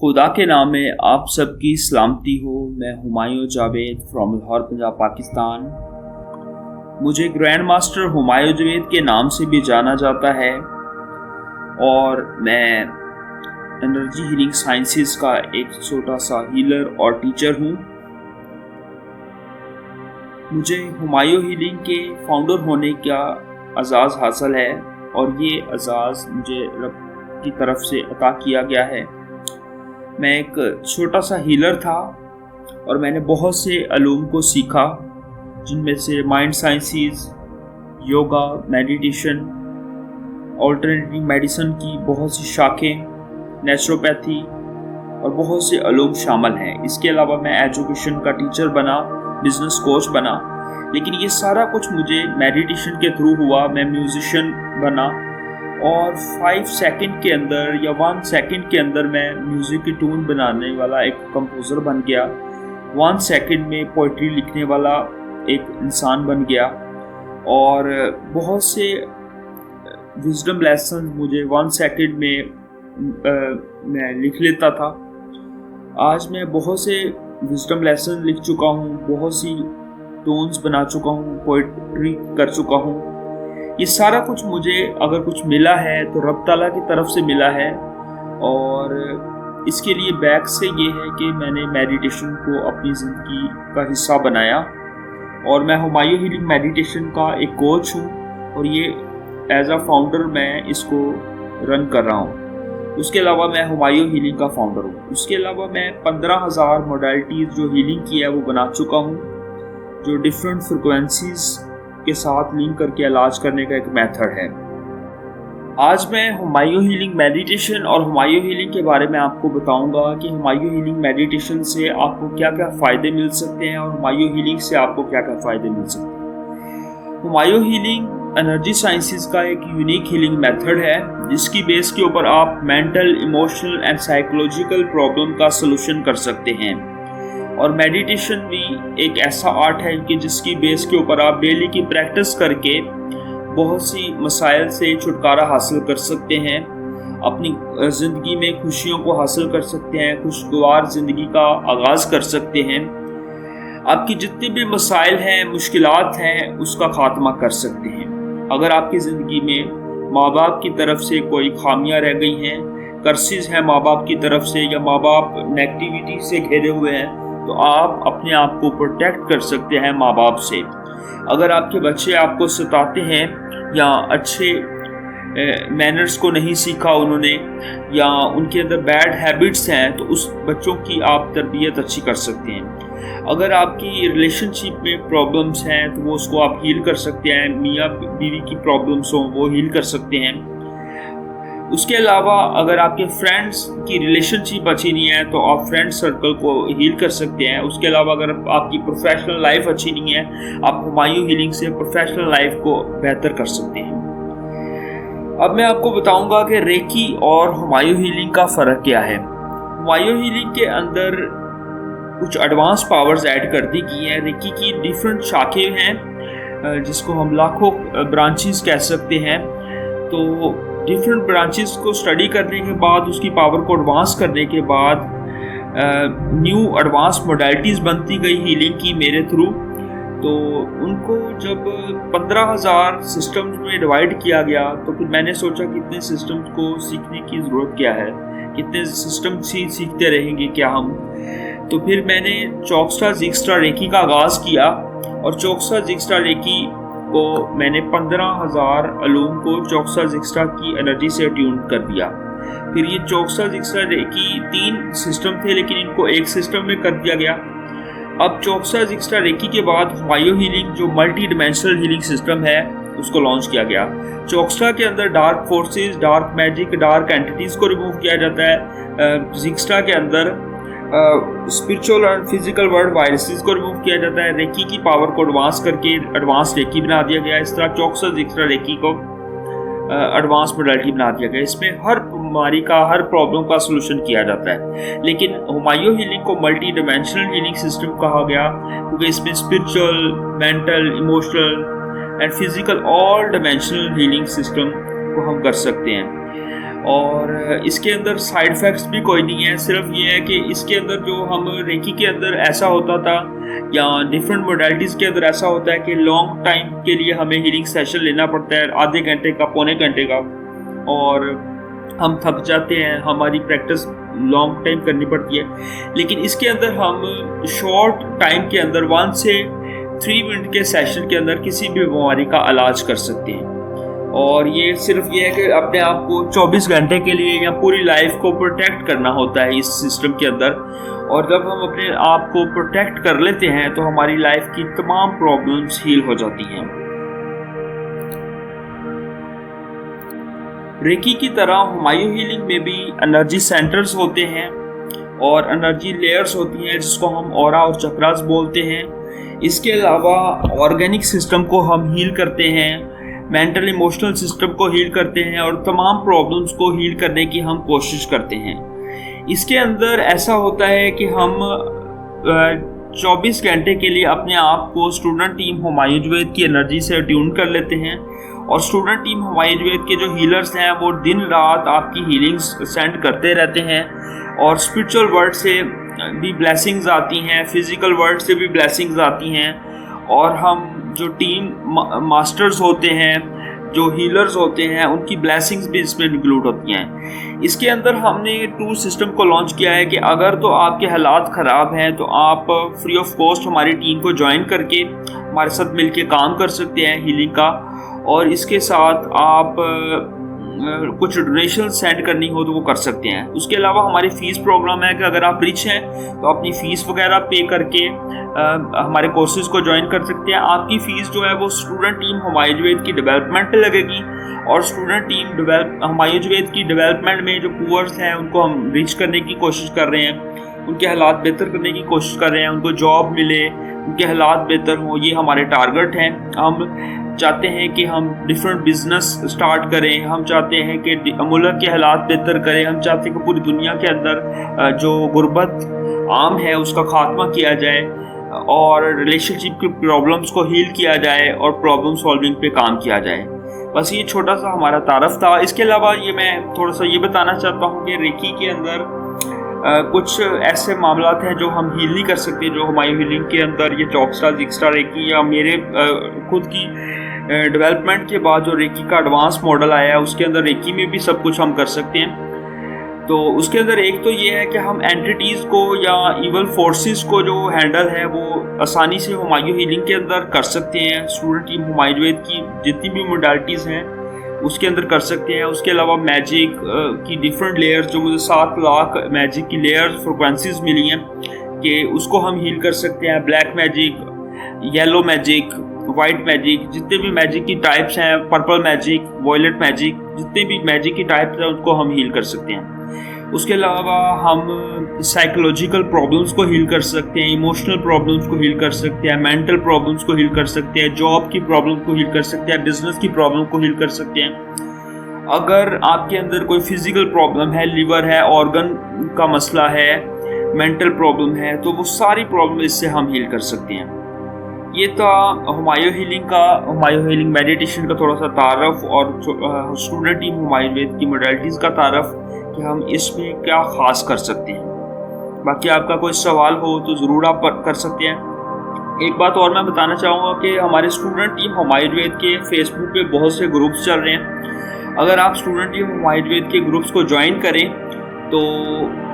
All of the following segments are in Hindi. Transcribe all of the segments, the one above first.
खुदा के नाम में आप सबकी सलामती हो। मैं हुमायूं जावेद फ्रॉम लाहौर पंजाब पाकिस्तान। मुझे ग्रैंड मास्टर हुमायूं जावेद के नाम से भी जाना जाता है और मैं एनर्जी हीलिंग साइंसेस का एक छोटा सा हीलर और टीचर हूँ। मुझे हुमायूं हीलिंग के फाउंडर होने का एजाज़ हासिल है और ये एजाज़ मुझे रब की तरफ से अता किया गया है। मैं एक छोटा सा हीलर था और मैंने बहुत से अलूम को सीखा, जिनमें से mind sciences, yoga, meditation, alternative medicine की बहुत सी शाखें, नेचुरोपैथी और बहुत से अलूम शामिल हैं। इसके अलावा मैं एजुकेशन का टीचर बना, बिजनेस कोच बना, लेकिन ये सारा कुछ मुझे मेडिटेशन के थ्रू हुआ। मैं म्यूजिशियन बना और 5 सेकंड के अंदर या 1 सेकंड के अंदर मैं म्यूज़िक की ट्यून बनाने वाला एक कंपोज़र बन गया। 1 सेकंड में पोइट्री लिखने वाला एक इंसान बन गया और बहुत से विजडम लेसन मुझे 1 सेकंड में मैं लिख लेता था। आज मैं बहुत से विजडम लेसन लिख चुका हूँ, बहुत सी टोन्स बना चुका हूँ, पोइट्री कर चुका हूँ। ये सारा कुछ मुझे अगर कुछ मिला है तो रब ताला की तरफ से मिला है और इसके लिए बैक से ये है कि मैंने मेडिटेशन को अपनी ज़िंदगी का हिस्सा बनाया और मैं हुमायूं हीलिंग मेडिटेशन का एक कोच हूँ और ये एज अ फाउंडर मैं इसको रन कर रहा हूँ। उसके अलावा मैं हुमायूं हीलिंग का फाउंडर हूँ। उसके अलावा मैं 15,000 मोडालिटीज़ जो हीलिंग की है वो बना चुका हूँ, जो डिफरेंट फ्रिक्वेंसीज के साथ लिंक करके इलाज करने का एक मेथड है। आज मैं हुमायूं हीलिंग मेडिटेशन और हुमायूं हीलिंग के बारे में आपको बताऊंगा कि हुमायूं हीलिंग मेडिटेशन से आपको क्या क्या फ़ायदे मिल सकते हैं और हुमायूं हीलिंग से आपको क्या क्या फ़ायदे मिल सकते हैं। हुमायूं हीलिंग एनर्जी साइंसेस का एक यूनिक हीलिंग मेथड है जिसकी बेस के ऊपर आप mental, emotional and psychological problem का सलूशन कर सकते हैं। और मेडिटेशन भी एक ऐसा आर्ट है कि जिसकी बेस के ऊपर आप डेली की प्रैक्टिस करके बहुत सी मसाइल से छुटकारा हासिल कर सकते हैं, अपनी ज़िंदगी में खुशियों को हासिल कर सकते हैं, खुशगवार ज़िंदगी का आगाज़ कर सकते हैं। आपकी जितनी भी मसाइल हैं, मुश्किलात हैं, उसका ख़ात्मा कर सकते हैं। अगर आपकी ज़िंदगी में माँ बाप की तरफ से कोई खामियां रह गई हैं, कर्सेस हैं माँ बाप की तरफ से, या माँ बाप नेगेटिविटी से घिरे हुए हैं, तो आप अपने आप को प्रोटेक्ट कर सकते हैं माँ बाप से। अगर आपके बच्चे आपको सताते हैं या अच्छे मैनर्स को नहीं सीखा उन्होंने या उनके अंदर बैड हैबिट्स हैं, तो उस बच्चों की आप तरबियत अच्छी कर सकते हैं। अगर आपकी रिलेशनशिप में प्रॉब्लम्स हैं तो वो उसको आप हील कर सकते हैं। मियाँ बीवी की प्रॉब्लम्स हों वो हील कर सकते हैं। उसके अलावा अगर आपके फ्रेंड्स की रिलेशनशिप अच्छी नहीं है तो आप फ्रेंड सर्कल को हील कर सकते हैं। उसके अलावा अगर आपकी प्रोफेशनल लाइफ अच्छी नहीं है, आप हुमायूं हीलिंग से प्रोफेशनल लाइफ को बेहतर कर सकते हैं। अब मैं आपको बताऊंगा कि रेकी और हुमायूं हीलिंग का फ़र्क क्या है। हुमायूं हीलिंग के अंदर कुछ एडवांस पावर्स ऐड कर दी गई हैं। रेकी की डिफरेंट शाखें हैं जिसको हम लाखों ब्रांचेस कह सकते हैं। तो डिफरेंट ब्रांचेस को स्टडी करने के बाद, उसकी पावर को एडवांस करने के बाद न्यू एडवांस मोडालिटीज़ बनती गई हीलिंग की मेरे थ्रू। तो उनको जब 15,000 सिस्टम्स में डिवाइड किया गया तो फिर मैंने सोचा कितने सिस्टम्स को सीखने की ज़रूरत क्या है, कितने सिस्टम सीखते रहेंगे क्या हम। तो फिर मैंने चोक्स्टा जिगस्टा रेकी का आगाज़ किया और चोक्स्टा जिगस्टा रेकी को मैंने 15,000 अलूम को चोक्स्टा जिगस्टा की एनर्जी से ट्यून कर दिया। फिर ये चोक्स्टा जिगस्टा रेकी 3 सिस्टम थे लेकिन इनको एक सिस्टम में कर दिया गया। अब चोक्स्टा जिगस्टा रेकी के बाद हुमायूं हीलिंग जो मल्टी डिमेंशनल हीलिंग सिस्टम है उसको लॉन्च किया गया। चोक्स्टा के अंदर dark forces, dark magic, dark entities को रिमूव किया जाता है। जिगस्टा के अंदर स्पिरिचुअल और फिजिकल वर्ल्ड वायरसेस को रिमूव किया जाता है। रेकी की पावर को एडवांस करके एडवांस रेकी बना दिया गया। इस तरह चोक्स्टा जिगस्टा रेकी को एडवांस मोडालिटी बना दिया गया। इसमें हर बीमारी का, हर प्रॉब्लम का सलूशन किया जाता है। लेकिन हुमायूं हीलिंग को मल्टी डिमेंशनल हीलिंग सिस्टम कहा गया क्योंकि इसमें spiritual, mental, emotional and physical all dimensional healing system को हम कर सकते हैं। और इसके अंदर साइड इफ़ेक्ट्स भी कोई नहीं है। सिर्फ ये है कि इसके अंदर जो हम रेकी के अंदर ऐसा होता था या डिफरेंट मोडालिटीज़ के अंदर ऐसा होता है कि लॉन्ग टाइम के लिए हमें हीलिंग सेशन लेना पड़ता है, आधे घंटे का, पौने घंटे का, और हम थक जाते हैं, हमारी प्रैक्टिस लॉन्ग टाइम करनी पड़ती है। लेकिन इसके अंदर हम शॉर्ट टाइम के अंदर 1 से 3 मिनट के सेशन के अंदर किसी भी बीमारी का इलाज कर सकते हैं। और ये सिर्फ ये है कि अपने आप को 24 घंटे के लिए या पूरी लाइफ को प्रोटेक्ट करना होता है इस सिस्टम के अंदर। और जब हम अपने आप को प्रोटेक्ट कर लेते हैं तो हमारी लाइफ की तमाम प्रॉब्लम्स हील हो जाती हैं। रेकी की तरह हुमायूं हीलिंग में भी एनर्जी सेंटर्स होते हैं और एनर्जी लेयर्स होती हैं जिसको हम ऑरा और चक्रास बोलते हैं। इसके अलावा ऑर्गेनिक सिस्टम को हम हील करते हैं, मेंटल इमोशनल सिस्टम को हील करते हैं और तमाम प्रॉब्लम्स को हील करने की हम कोशिश करते हैं। इसके अंदर ऐसा होता है कि हम 24 घंटे के लिए अपने आप को स्टूडेंट टीम हुमायूं जवेद की एनर्जी से ट्यून कर लेते हैं और स्टूडेंट टीम हुमायूं जवेद के जो हीलर्स हैं वो दिन रात आपकी हीलिंग्स सेंड करते रहते हैं और स्पिरिचुअल वर्ल्ड से भी ब्लेसिंग्स आती हैं, फिजिकल वर्ल्ड से भी ब्लेसिंग्स आती हैं। और हम जो टीम मास्टर्स होते हैं, जो हीलर्स होते हैं, उनकी ब्लेसिंग्स भी इसमें इंक्लूड होती हैं। इसके अंदर हमने 2 सिस्टम को लॉन्च किया है कि अगर तो आपके हालात ख़राब हैं तो आप फ्री ऑफ कॉस्ट हमारी टीम को ज्वाइन करके हमारे साथ मिलके काम कर सकते हैं हीलिंग का। और इसके साथ आप कुछ डोनेशन सेंड करनी हो तो वो कर सकते हैं। उसके अलावा हमारी फ़ीस प्रोग्राम है कि अगर आप रिच हैं तो अपनी फ़ीस वगैरह पे करके हमारे कोर्सेज़ को ज्वाइन कर सकते हैं। आपकी फ़ीस जो है वो स्टूडेंट टीम हुमायूं जवेद की डेवलपमेंट पे लगेगी और स्टूडेंट टीम हुमायूं जवेद की डेवलपमेंट में जो पुअर्स हैं उनको हम रिच करने की कोशिश कर रहे हैं, उनके हालात बेहतर करने की कोशिश कर रहे हैं, उनको जॉब मिले, उनके हालात बेहतर हों, ये हमारे टारगेट हैं। हम चाहते हैं कि हम डिफरेंट बिजनेस स्टार्ट करें, हम चाहते हैं कि मुल्क के हालात बेहतर करें, हम चाहते हैं कि पूरी दुनिया के अंदर जो गुर्बत आम है उसका खात्मा किया जाए और रिलेशनशिप की प्रॉब्लम्स को हील किया जाए और प्रॉब्लम सॉल्विंग पे काम किया जाए। बस ये छोटा सा हमारा तारफ़ था। इसके अलावा ये मैं थोड़ा सा ये बताना चाहता हूँ कि रेकी के अंदर कुछ ऐसे मामलात हैं जो हम हील नहीं कर सकते, जो हुमायूं हीलिंग के अंदर ये चॉकस्टा जिक्स्टा रेकी या मेरे खुद की डेवलपमेंट के बाद जो रेकी का एडवांस मॉडल आया है उसके अंदर रेकी में भी सब कुछ हम कर सकते हैं। तो उसके अंदर एक तो ये है कि हम एंटिटीज़ को या इवल फोर्सेस को जो हैंडल है वो आसानी से हुमायूं हीलिंग के अंदर कर सकते हैं। स्टूडेंट टीम हुमायूं जवेद की जितनी भी मोडालिटीज़ हैं उसके अंदर कर सकते हैं। उसके अलावा मैजिक की डिफरेंट लेयर्स, जो मुझे 7 लाख मैजिक की लेयर्स फ्रिक्वेंसीज मिली हैं कि उसको हम हील कर सकते हैं। Black magic, yellow magic, white magic, जितने भी मैजिक की टाइप्स हैं, पर्पल मैजिक, वॉयलेट मैजिक, जितने भी मैजिक की टाइप्स हैं उनको हम हील कर सकते हैं। उसके अलावा हम साइकोलॉजिकल प्रॉब्लम्स को हील कर सकते हैं, इमोशनल प्रॉब्लम्स को हील कर सकते हैं, मेंटल प्रॉब्लम्स को हील कर सकते हैं, जॉब की प्रॉब्लम को हील कर सकते हैं, बिजनेस की प्रॉब्लम को हील कर सकते हैं। अगर आपके अंदर कोई फिजिकल प्रॉब्लम है, लीवर है, ऑर्गन का मसला है, मेंटल प्रॉब्लम है, तो वो सारी प्रॉब्लम इससे हम हील कर सकते हैं। ये था हुमायूं हीलिंग मेडिटेशन का थोड़ा सा तारफ़ और स्टूडेंट टीम हुमायूं जवेद की मोडालिटीज़ का तारफ़ कि हम इसमें क्या ख़ास कर सकते हैं। बाकी आपका कोई सवाल हो तो ज़रूर आप कर सकते हैं। एक बात और मैं बताना चाहूँगा कि हमारे स्टूडेंट टीम हुमायूं जवेद के फेसबुक पे बहुत से ग्रुप्स चल रहे हैं। अगर आप स्टूडेंट टीम हुमायूं जवेद के ग्रुप्स को ज्वाइन करें तो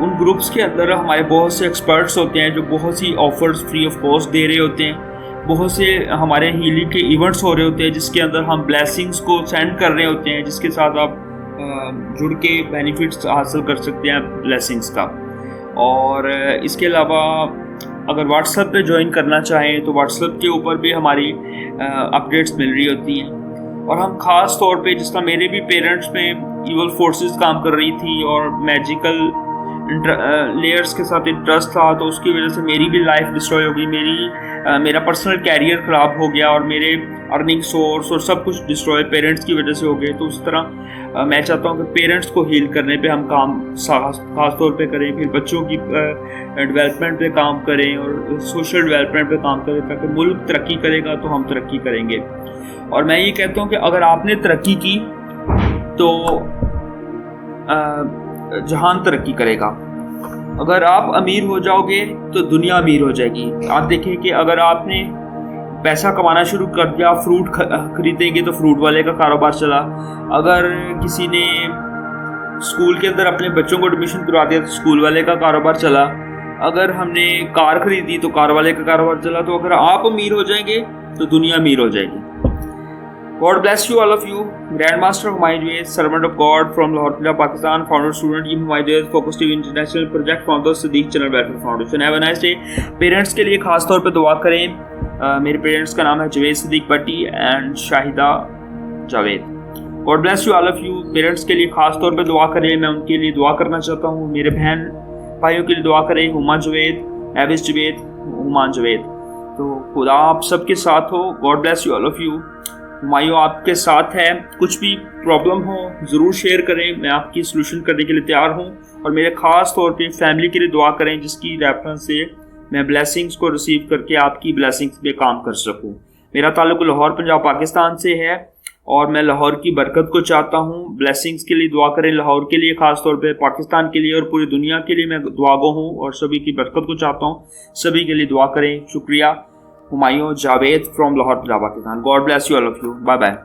उन ग्रुप्स के अंदर हमारे बहुत से एक्सपर्ट्स होते हैं जो बहुत सी ऑफर्स फ्री ऑफ कॉस्ट दे रहे होते हैं। बहुत से हमारे हीलिंग के इवेंट्स हो रहे होते हैं जिसके अंदर हम ब्लेसिंग्स को सेंड कर रहे होते हैं, जिसके साथ आप जुड़ के बेनिफिट्स हासिल कर सकते हैं ब्लेसिंग्स का। और इसके अलावा अगर व्हाट्सएप पे ज्वाइन करना चाहें तो व्हाट्सएप के ऊपर भी हमारी अपडेट्स मिल रही होती हैं। और हम ख़ास तौर पे, जिस तरह मेरे भी पेरेंट्स में इवल फोर्सेस काम कर रही थी और मैजिकल लेयर्स के साथ इंटरेस्ट था, तो उसकी वजह से मेरी भी लाइफ डिस्ट्रॉय हो गई, मेरा पर्सनल कैरियर ख़राब हो गया और मेरे अर्निंग सोर्स और सब कुछ डिस्ट्रॉय पेरेंट्स की वजह से हो गए। तो उस तरह मैं चाहता हूँ कि पेरेंट्स को हील करने पे हम काम ख़ास तौर पे करें, फिर बच्चों की डेवलपमेंट पे काम करें और सोशल डेवलपमेंट पे काम करें, ताकि मुल्क तरक्की करेगा तो हम तरक्की करेंगे। और मैं ये कहता हूँ कि अगर आपने तरक्की की तो जहान तरक्की करेगा। अगर आप अमीर हो जाओगे तो दुनिया अमीर हो जाएगी। आप देखें कि अगर आपने पैसा कमाना शुरू कर दिया, फ्रूट खरीदेंगे तो फ्रूट वाले का कारोबार चला। अगर किसी ने स्कूल के अंदर अपने बच्चों को एडमिशन करवा दिया तो स्कूल वाले का कारोबार चला। अगर हमने कार खरीदी तो कार वाले का कारोबार चला। तो अगर आप अमीर हो जाएंगे तो दुनिया अमीर हो जाएगी। God bless you all of you. Grandmaster Humayun Javed, servant of God from Lahore, Punjab, Pakistan, founder student Team Humayun Javed, Focus TV International Project, founder Siddiq Channel Welfare Foundation. Have a nice day. Parents के लिए खास तौर पे दुआ करें। मेरे पेरेंट्स का नाम है Javed Siddique Bhatti and Shahida Javed. God bless you all of you. Parents के लिए खास तौर पे दुआ करें। मैं उनके लिए दुआ करना चाहता हूँ। मेरे बहन भाइयों के लिए दुआ करें। हुमा जवेद, एविस जवेद, हुमान जवेद। तो खुदा आप सबके साथ हो। God bless you all of you. Humayun आपके साथ है। कुछ भी प्रॉब्लम हो ज़रूर शेयर करें, मैं आपकी सलूशन करने के लिए तैयार हूं। और मेरे ख़ास तौर पे फैमिली के लिए दुआ करें जिसकी रेफरेंस से मैं ब्लेसिंग्स को रिसीव करके आपकी ब्लेसिंग्स पे काम कर सकूं। मेरा ताल्लुक लाहौर पंजाब पाकिस्तान से है और मैं लाहौर की बरकत को चाहता हूं। ब्लेसिंग्स के लिए दुआ करें, लाहौर के लिए ख़ास तौर पे, पाकिस्तान के लिए और पूरी दुनिया के लिए मैं दुआगो हूँ और सभी की बरकत को चाहता हूँ। सभी के लिए दुआ करें। शुक्रिया। Humayun Javed from Lahore Punjab Pakistan. God bless you all of you. Bye bye.